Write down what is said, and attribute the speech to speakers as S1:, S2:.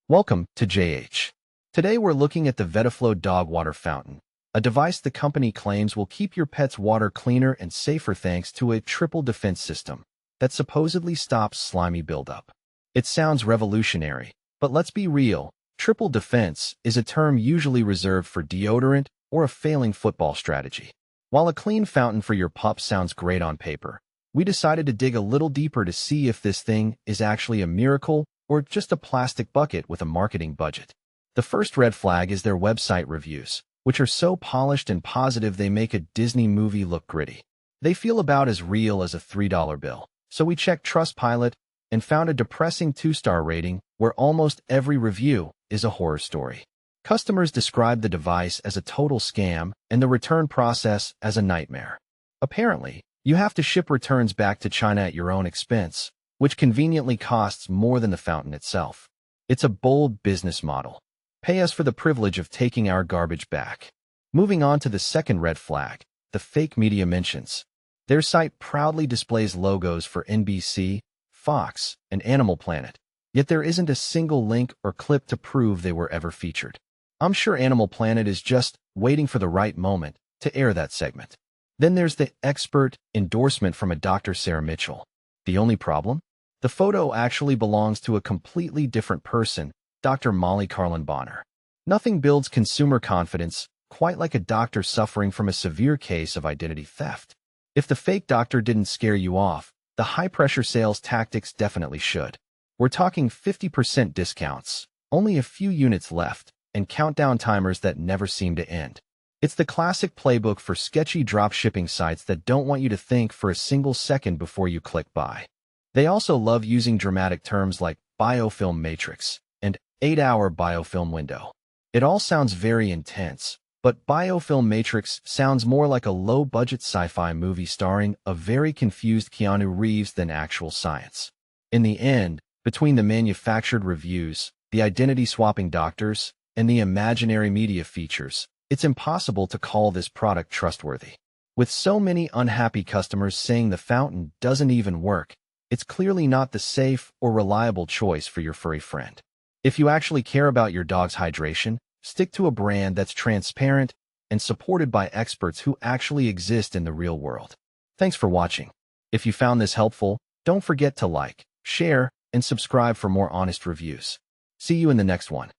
S1: Welcome to JH. Today we're looking at the VetiFlow dog water fountain, a device the company claims will keep your pet's water cleaner and safer thanks to a triple defense system that supposedly stops slimy buildup. It sounds revolutionary, but let's be real. Triple defense is a term usually reserved for deodorant or a failing football strategy. While a clean fountain for your pup sounds great on paper, we decided to dig a little deeper to see if this thing is actually a miracle or just a plastic bucket with a marketing budget. The first red flag is their website reviews, which are so polished and positive they make a Disney movie look gritty. They feel about as real as a $3 bill. So we checked Trustpilot and found a depressing 2-star rating where almost every review is a horror story. Customers describe the device as a total scam and the return process as a nightmare. Apparently, you have to ship returns back to China at your own expense, which conveniently costs more than the fountain itself. It's a bold business model. Pay us for the privilege of taking our garbage back. Moving on to the second red flag, the fake media mentions. Their site proudly displays logos for NBC, Fox, and Animal Planet, yet there isn't a single link or clip to prove they were ever featured. I'm sure Animal Planet is just waiting for the right moment to air that segment. Then there's the expert endorsement from a Dr. Sarah Mitchell. The only problem? The photo actually belongs to a completely different person, Dr. Molly Carlin Bonner. Nothing builds consumer confidence quite like a doctor suffering from a severe case of identity theft. If the fake doctor didn't scare you off, the high-pressure sales tactics definitely should. We're talking 50% discounts, only a few units left, and countdown timers that never seem to end. It's the classic playbook for sketchy drop-shipping sites that don't want you to think for a single second before you click buy. They also love using dramatic terms like biofilm matrix and 8-hour biofilm window. It all sounds very intense, but biofilm matrix sounds more like a low-budget sci-fi movie starring a very confused Keanu Reeves than actual science. In the end, between the manufactured reviews, the identity-swapping doctors, and the imaginary media features, it's impossible to call this product trustworthy. With so many unhappy customers saying the fountain doesn't even work, it's clearly not the safe or reliable choice for your furry friend. If you actually care about your dog's hydration, stick to a brand that's transparent and supported by experts who actually exist in the real world. Thanks for watching. If you found this helpful, don't forget to like, share, and subscribe for more honest reviews. See you in the next one.